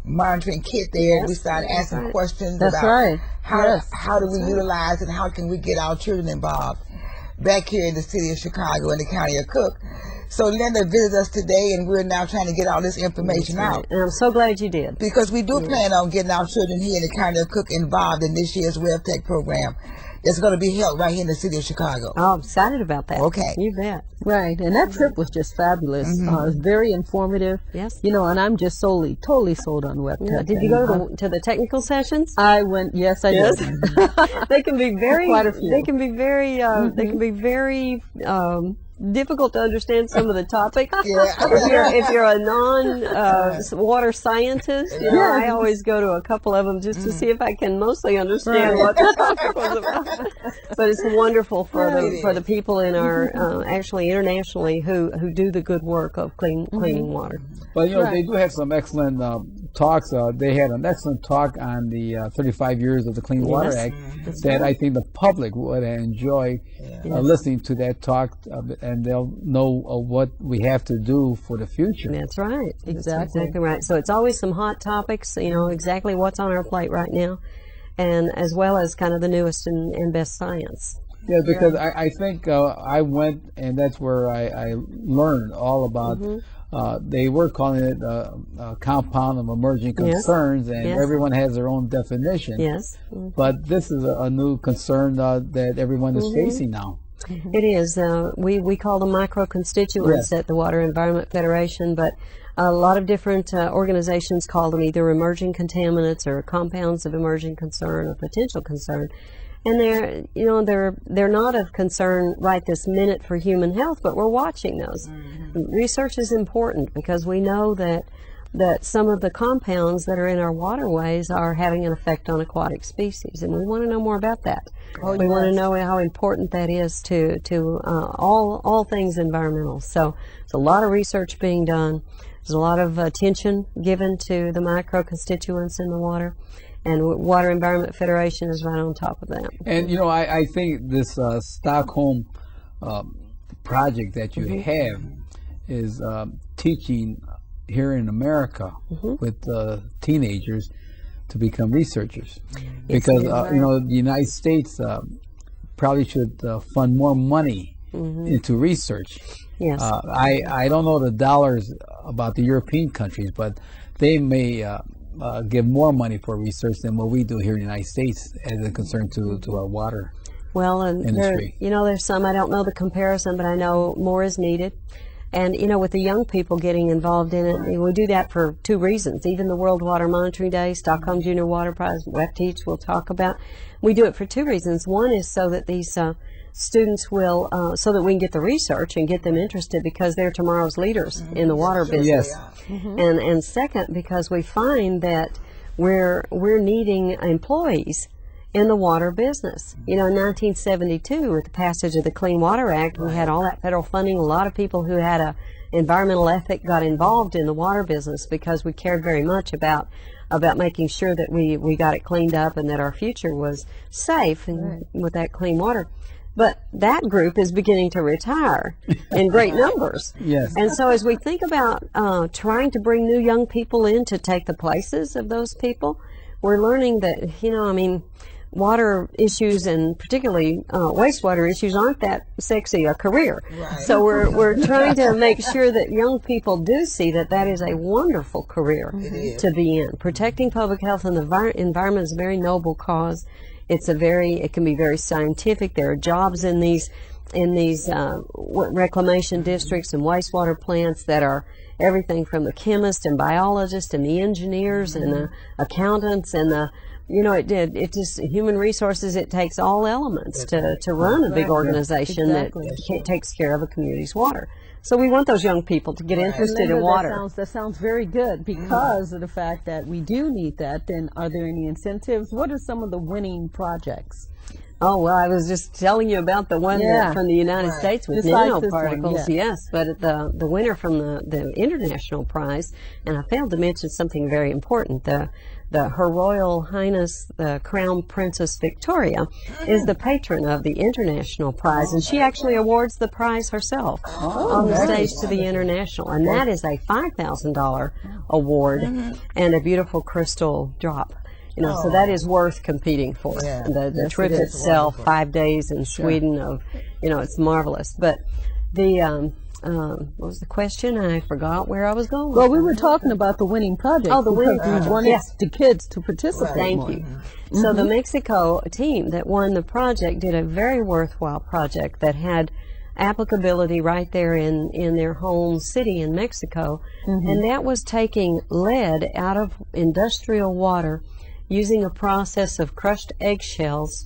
S2: monitoring kit there.
S3: Yes,
S2: We started asking questions
S4: That's
S2: about
S4: right.
S2: how do we utilize it, how can we get our children involved back here in the city of Chicago and the county of Cook. So Linda visited us today, and we're now trying to get all this information out.
S3: And I'm so glad you did.
S2: Because we do plan on getting our children here in the county of Cook involved in this year's WebTech program that's going to be held right here in the city of Chicago.
S3: Oh, I'm excited about that.
S2: Okay.
S3: You bet.
S4: Right, and that trip was just fabulous. It was very informative.
S3: Yes.
S4: You know, and I'm just totally sold on WebTech.
S3: Yeah. Did you go to the technical sessions?
S4: I went. Yes, I did.
S3: They can be very.
S4: Quite a few.
S3: They can be very. They can be very. Difficult to understand some of the topics. If you're a non-water scientist, you know, I always go to a couple of them just to see if I can mostly understand what the topic was about. But it's wonderful for the people in our actually internationally who do the good work of cleaning water.
S1: Well, you know, they do have some excellent talks. They had an excellent talk on the 35 years of the Clean Water Act that I think the public would enjoy listening to that talk, and they'll know what we have to do for the future.
S3: That's right. Exactly right. So it's always some hot topics, you know, exactly what's on our plate right now, and as well as kind of the newest and best science.
S1: Yeah, because I think I went, and that's where I learned all about. They were calling it a compound of emerging concerns, and everyone has their own definition.
S3: Yes.
S1: But this is a new concern that everyone is facing now.
S3: It is. We call them micro-constituents at the Water Environment Federation, but a lot of different organizations call them either emerging contaminants or compounds of emerging concern or potential concern. And they're not of concern right this minute for human health, but we're watching those. Research is important because we know that some of the compounds that are in our waterways are having an effect on aquatic species, and we want to know more about that. We want to know how important that is to all things environmental. So there's a lot of research being done. There's a lot of attention given to the micro-constituents in the water. And Water Environment Federation is right on top of that.
S1: And, you know, I think this Stockholm project that you have is teaching here in America with teenagers to become researchers. Because, you know, the United States probably should fund more money into research.
S3: Yes.
S1: I don't know the dollars about the European countries, but they may give more money for research than what we do here in the United States as a concern to our water industry.
S3: There's some, I don't know the comparison, but I know more is needed. And, you know, with the young people getting involved in it, we do that for two reasons. Even the World Water Monitoring Day, Stockholm Junior Water Prize, WebTeach we'll talk about. We do it for two reasons. One is so that these students will, so that we can get the research and get them interested because they're tomorrow's leaders in the water business. And second, because we find that we're needing employees in the water business. You know, in 1972, with the passage of the Clean Water Act, we had all that federal funding. A lot of people who had a environmental ethic got involved in the water business because we cared very much about making sure that we got it cleaned up and that our future was safe and with that clean water. But that group is beginning to retire in great numbers.
S1: Yes.
S3: And so as we think about trying to bring new young people in to take the places of those people, we're learning that, you know, I mean, water issues and particularly wastewater issues aren't that sexy a career. So we're trying to make sure that young people do see that that is a wonderful career to be in. Protecting public health and the environment is a very noble cause. It can be very scientific. There are jobs in these reclamation districts and wastewater plants that are everything from the chemists and biologists and the engineers and the accountants and the, you know, it just human resources. It takes all elements to run a big organization that takes care of a community's water. So we want those young people to get interested in water.
S4: That sounds very good because of the fact that we do need that. Then are there any incentives? What are some of the winning projects?
S3: Oh, well, I was just telling you about the one from the United States with nanoparticles. Yes, but the winner from the International Prize, and I failed to mention something very important. Her Royal Highness, the Crown Princess Victoria, is the patron of the International Prize, and she actually awards the prize herself on the stage to the International, and that is a $5,000 award and a beautiful crystal drop. You know, so that is worth competing for. The trip itself, 5 days in Sweden, it's marvelous. But the what was the question? I forgot where I was going.
S4: Well, we were talking about the winning project.
S3: Oh, the winning project.
S4: We wanted the kids to participate.
S3: Thank you. So the Mexico team that won the project did a very worthwhile project that had applicability right there in their home city in Mexico, and that was taking lead out of industrial water using a process of crushed eggshells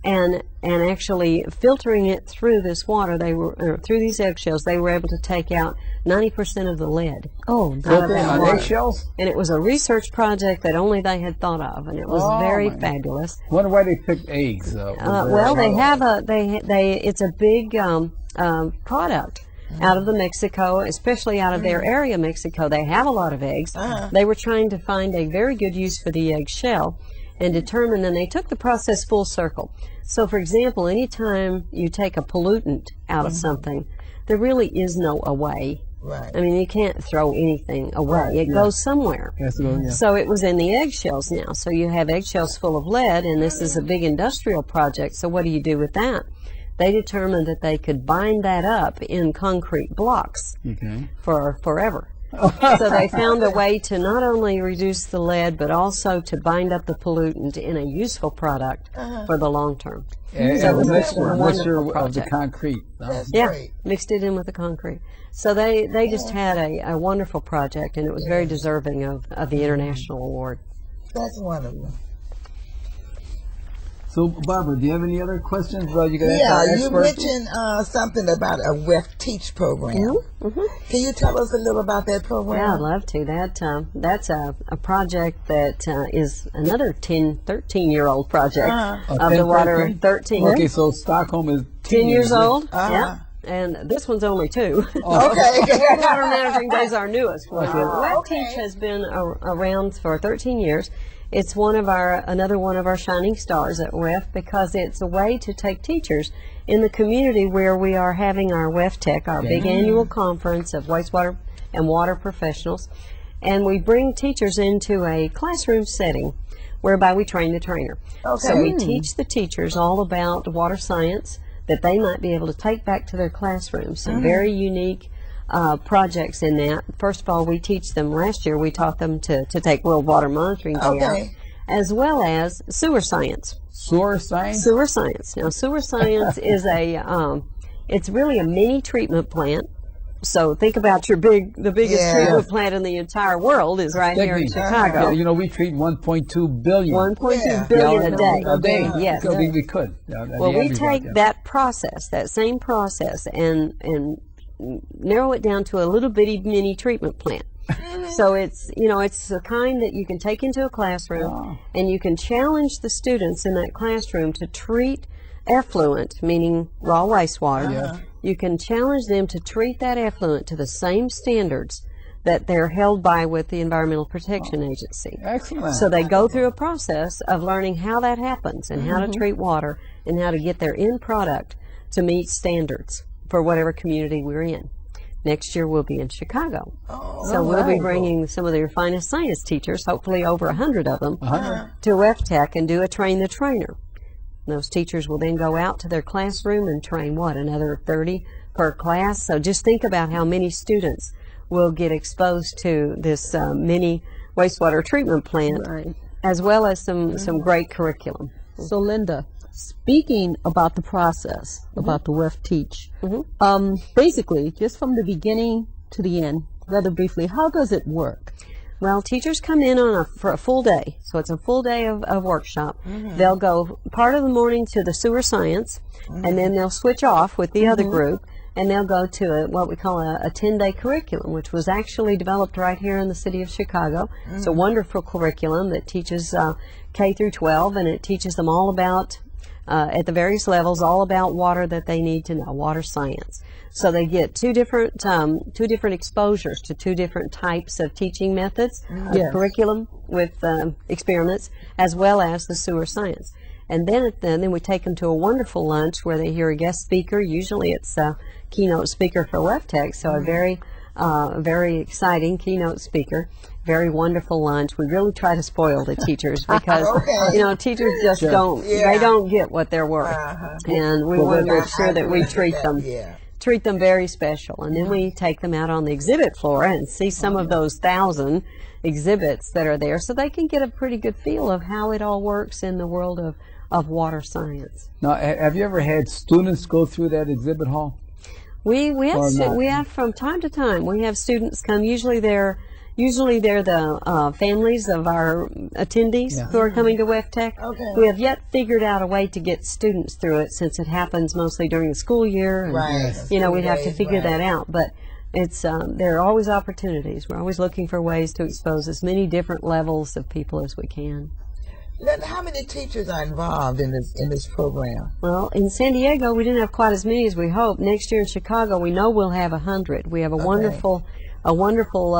S3: and actually filtering it through this water. Through these eggshells, they were able to take out 90% of the lead.
S1: Oh, on eggshells?
S3: And it was a research project that only they had thought of, and it was very fabulous.
S1: Wonder why they picked eggs.
S3: Well, they have it's a big product out of the Mexico, especially out of their area, Mexico. They have a lot of eggs. They were trying to find a very good use for the eggshell and determined, and they took the process full circle. So, for example, anytime you take a pollutant out of something, there really is no away.
S2: Right.
S3: I mean, you can't throw anything away. It goes somewhere. So it was in the eggshells now. So you have eggshells full of lead, and this is a big industrial project. So what do you do with that? They determined that they could bind that up in concrete blocks for forever. So they found a way to not only reduce the lead, but also to bind up the pollutant in a useful product for the long term.
S1: So a mixture of the concrete.
S3: Mixed it in with the concrete. So they just had a wonderful project, and it was very deserving of the international award.
S2: That's wonderful.
S1: So, Barbara, do you have any other questions?
S2: You mentioned something about a WEF Teach program. Can you tell us a little about that program?
S3: Yeah, I'd love to. That's a project that is another 13-year-old project of the water. 13.
S1: Okay, so Stockholm is
S3: 10 years old. Yeah. And this one's only 2. Water Monitoring Day is our newest one. WEF Teach has been around for 13 years. It's another one of our shining stars at WEF, because it's a way to take teachers in the community where we are having our WEF Tech, our big annual conference of wastewater and water professionals, and we bring teachers into a classroom setting whereby we train the trainer. So we teach the teachers all about water science that they might be able to take back to their classrooms. Some very unique projects in that. First of all, we teach them, last year we taught them to take World Water Monitoring Day out, as well as sewer science.
S1: Sewer science?
S3: Sewer science. Now, sewer science is it's really a mini treatment plant. So think about the biggest treatment plant in the entire world is right here in Chicago.
S1: You know, we treat 1.2 billion.
S3: 1.2 billion a day. Yes.
S1: We could.
S3: Well, we take that process, that same process, and narrow it down to a little bitty mini treatment plant. So it's the kind that you can take into a classroom, and you can challenge the students in that classroom to treat effluent, meaning raw wastewater. You can challenge them to treat that effluent to the same standards that they're held by with the Environmental Protection Agency.
S1: Excellent.
S3: So they go through a process of learning how that happens and how to treat water and how to get their end product to meet standards for whatever community we're in. Next year we'll be in Chicago. So we'll be bringing some of their finest science teachers, hopefully over 100 of them, to WEF Tech and do a Train the Trainer. Those teachers will then go out to their classroom and train, another 30 per class? So just think about how many students will get exposed to this mini wastewater treatment plant, as well as some great curriculum.
S4: So, Linda, speaking about the process, about the WEF Teach, basically, just from the beginning to the end, rather briefly, how does it work?
S3: Well, teachers come in for a full day, so it's a full day of workshop. They'll go part of the morning to the sewer science, and then they'll switch off with the other group, and they'll go to what we call a 10-day curriculum, which was actually developed right here in the city of Chicago. It's a wonderful curriculum that teaches K through 12, and it teaches them all about, at the various levels, all about water that they need to know, water science. So they get two different exposures to two different types of teaching methods, curriculum with experiments, as well as the sewer science. And then we take them to a wonderful lunch where they hear a guest speaker. Usually it's a keynote speaker for WEFTEC, so a very exciting keynote speaker. Very wonderful lunch. We really try to spoil the teachers because teachers just don't get what they're worth, and we want to make sure that we treat them very special. And then we take them out on the exhibit floor and see some of those 1,000 exhibits that are there, so they can get a pretty good feel of how it all works in the world of water science.
S1: Now, have you ever had students go through that exhibit hall?
S3: We have from time to time. We have students come. Usually they're the families of our attendees who are coming to WEFTEC.
S2: Okay.
S3: We have yet figured out a way to get students through it, since it happens mostly during the school year. And, we have to figure that out. But it's there are always opportunities. We're always looking for ways to expose as many different levels of people as we can.
S2: Linda, how many teachers are involved in this program?
S3: Well, in San Diego, we didn't have quite as many as we hoped. Next year in Chicago, we know we'll have 100. We have a wonderful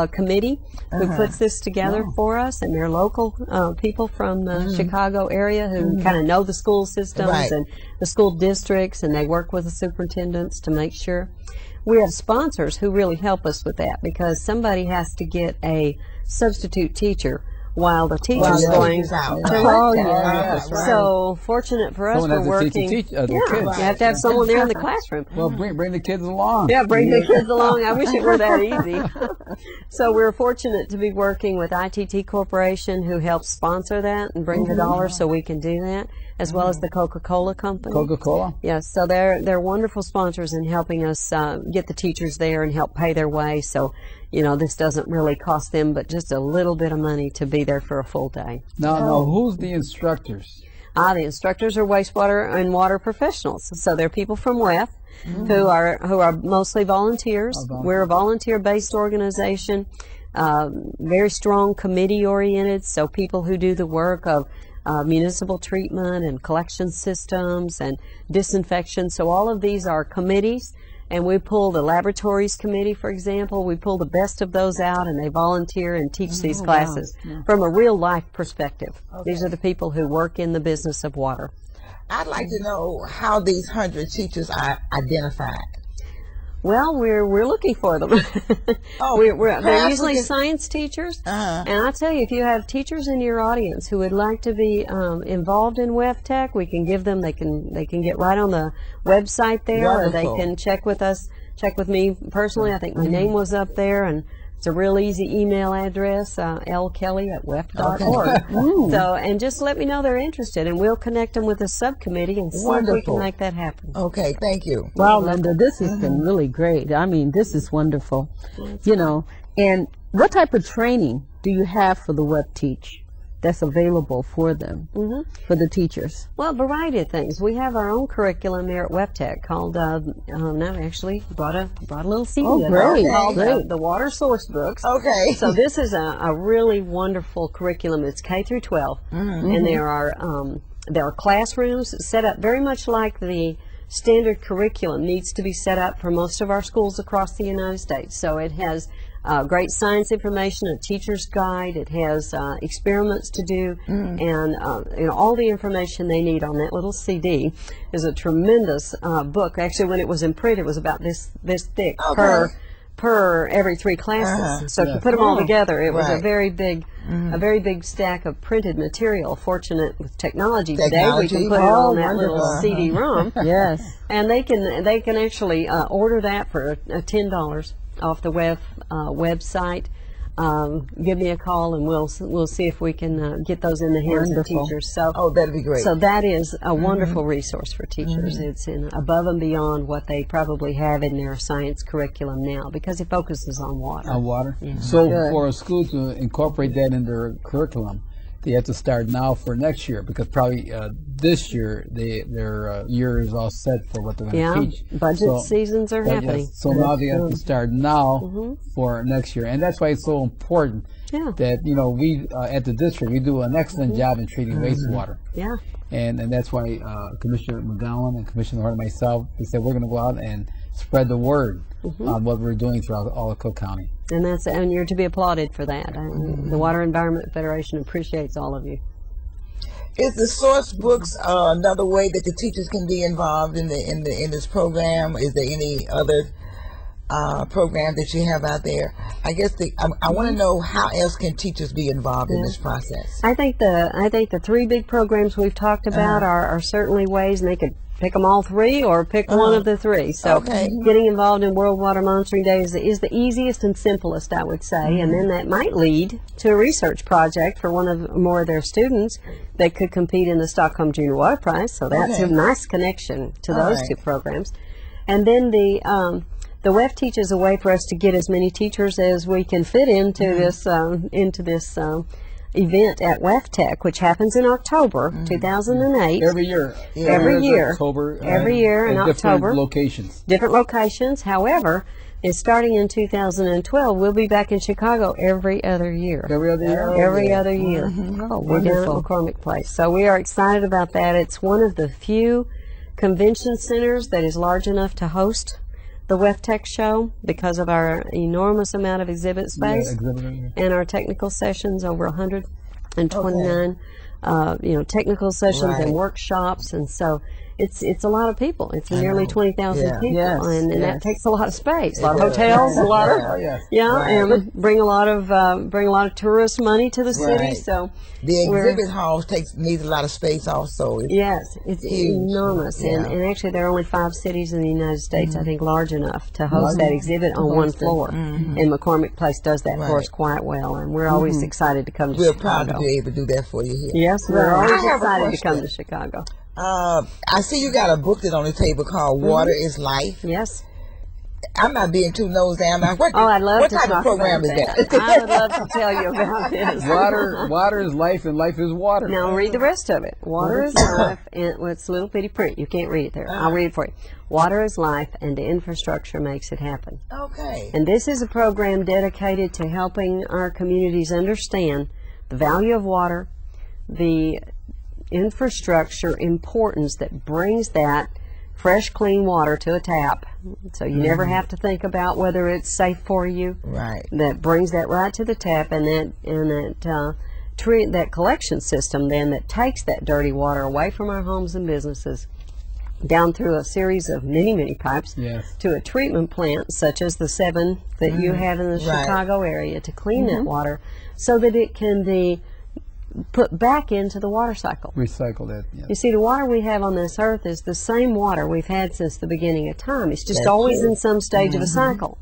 S3: committee who puts this together for us, and they're local people from the Chicago area who kind of know the school systems and the school districts, and they work with the superintendents to make sure. We have sponsors who really help us with that, because somebody has to get a substitute teacher while the teacher's going to So fortunate for us, we're working. You have to have someone there in the classroom.
S1: Well, bring the kids along.
S3: Yeah, bring the kids along. I wish it were that easy. So we're fortunate to be working with ITT Corporation, who helps sponsor that and bring the dollars so we can do that, as well as the Coca-Cola company.
S1: Coca-Cola?
S3: Yes, so they're wonderful sponsors in helping us get the teachers there and help pay their way. So, this doesn't really cost them but just a little bit of money to be there for a full day.
S1: Now, who's the instructors?
S3: The instructors are wastewater and water professionals. So they're people from WEF who are mostly volunteers. We're a volunteer-based organization, very strong committee-oriented, so people who do the work of municipal treatment and collection systems and disinfection. So all of these are committees, and we pull the laboratories committee, for example. We pull the best of those out, and they volunteer and teach these classes from a real-life perspective. These are the people who work in the business of water.
S2: I'd like to know how these 100 teachers are identified.
S3: Well, we're looking for them. They're usually science teachers. And I tell you, if you have teachers in your audience who would like to be involved in WEFTEC, we can give them. They can get right on the website there, or they can check with us. Check with me personally. I think my name was up there, and it's a real easy email address, lkelly@wef.org. So, and just let me know they're interested, and we'll connect them with a subcommittee and see if we can make that happen.
S2: Okay, thank you.
S4: Wow, Linda, this has been really great. I mean, this is wonderful. And what type of training do you have for the WEF Teach that's available for them, for the teachers?
S3: Well, a variety of things. We have our own curriculum there at WEFTEC called, now actually brought a little CD called the Water Source Books.
S2: Okay.
S3: So this is a really wonderful curriculum. It's K through 12, and there are classrooms set up very much like the standard curriculum needs to be set up for most of our schools across the United States. So it has great science information, a teacher's guide. It has experiments to do, and all the information they need on that little CD is a tremendous book. Actually, when it was in print, it was about this thick per every 3 classes. So if you put them all together, it was a very big stack of printed material. Fortunate with technology today, we can put it on that little CD-ROM.
S4: Yes,
S3: and they can actually order that for $10 off the WEF website. Give me a call, and we'll see if we can get those in the hands of teachers. So,
S2: that'd be great.
S3: So that is a wonderful resource for teachers. It's above and beyond what they probably have in their science curriculum now, because it focuses on water.
S1: On water. Yeah. So for a school to incorporate that in their curriculum, they have to start now for next year, because probably this year their year is all set for what they're going to teach.
S3: Budget seasons are happening.
S1: So now they have to start now for next year, and that's why it's so important. that, you know, we at the district, we do an excellent job in treating wastewater.
S3: Yeah.
S1: And that's why Commissioner McGowan and Commissioner Horton and myself, we said we're going to go out and spread the word on what we're doing throughout all of Cook County.
S3: And you're to be applauded for that. The Water Environment Federation appreciates all of you.
S2: Is the source books another way that the teachers can be involved in this program? Is there any other program that you have out there? I guess I want to know, how else can teachers be involved in this process?
S3: I think the three big programs we've talked about are certainly ways, and they could pick them all three or pick one of the three. So getting involved in World Water Monitoring Day is the easiest and simplest, I would say, and then that might lead to a research project for one of more of their students that could compete in the Stockholm Junior Water Prize. So that's a nice connection to those two programs. And then the WEF Teach is a way for us to get as many teachers as we can fit into this event at WEF Tech, which happens in October 2008.
S1: Every year.
S3: Every year.
S1: October.
S3: Every year in October.
S1: Different
S3: locations. However, it's starting in 2012. We'll be back in Chicago every other year.
S1: Every other year?
S3: Every other year.
S4: Oh,
S3: we're down at
S4: wonderful.
S3: McCormick Place. So we are excited about that. It's one of the few convention centers that is large enough to host the WEF Tech show because of our enormous amount of exhibit space and our technical sessions, over 129 technical sessions and workshops, and so it's a lot of people. It's nearly 20,000 people, and that takes a lot of space, a lot of hotels, a lot of and bring a lot of tourist money to the city. So
S2: the exhibit hall needs a lot of space also.
S3: It's enormous, and actually there are only 5 cities in the United States, I think, large enough to host that exhibit on one floor. And McCormick Place does that for us quite well, and we're always excited to come to Chicago.
S2: We're proud to be able to do that for you here.
S3: Yes, we're always excited to come to Chicago.
S2: I see you got a booklet on the table called Water is Life.
S3: Yes.
S2: I'm not being too nosy.
S3: I'd love
S2: what
S3: to
S2: type
S3: talk
S2: of program
S3: about
S2: is
S3: that. I would love to tell you about this.
S1: Water is life, and life is water.
S3: Now read the rest of it. Water is life, and it's little bitty print. You can't read it there. I'll read it for you. Water is life, and the infrastructure makes it happen.
S2: Okay.
S3: And this is a program dedicated to helping our communities understand the value of water, the infrastructure importance that brings that fresh, clean water to a tap, so you never have to think about whether it's safe for you.
S2: Right.
S3: That brings that right to the tap, and that collection system then that takes that dirty water away from our homes and businesses down through a series of many pipes to a treatment plant, such as the 7 that you have in the Chicago area, to clean that water so that it can be put back into the water cycle.
S1: Recycle it. Yeah.
S3: You see, the water we have on this earth is the same water we've had since the beginning of time. It's just always in some stage of a cycle.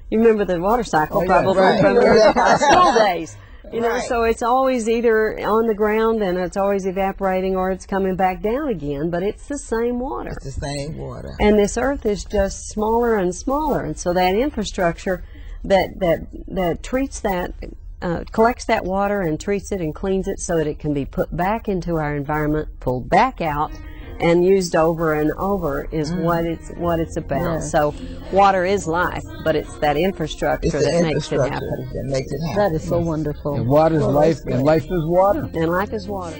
S3: You remember the water cycle probably from your school days. You know, so it's always either on the ground and it's always evaporating, or it's coming back down again, but it's the same water.
S2: It's the same water.
S3: And this earth is just smaller and smaller, and so that infrastructure that treats that, collects that water and treats it and cleans it so that it can be put back into our environment, pulled back out, and used over and over is what it's about. So water is life, but it's that infrastructure that makes it happen.
S2: That makes it happen.
S4: That is so wonderful.
S1: And water is life, and life is water.
S3: And life is water.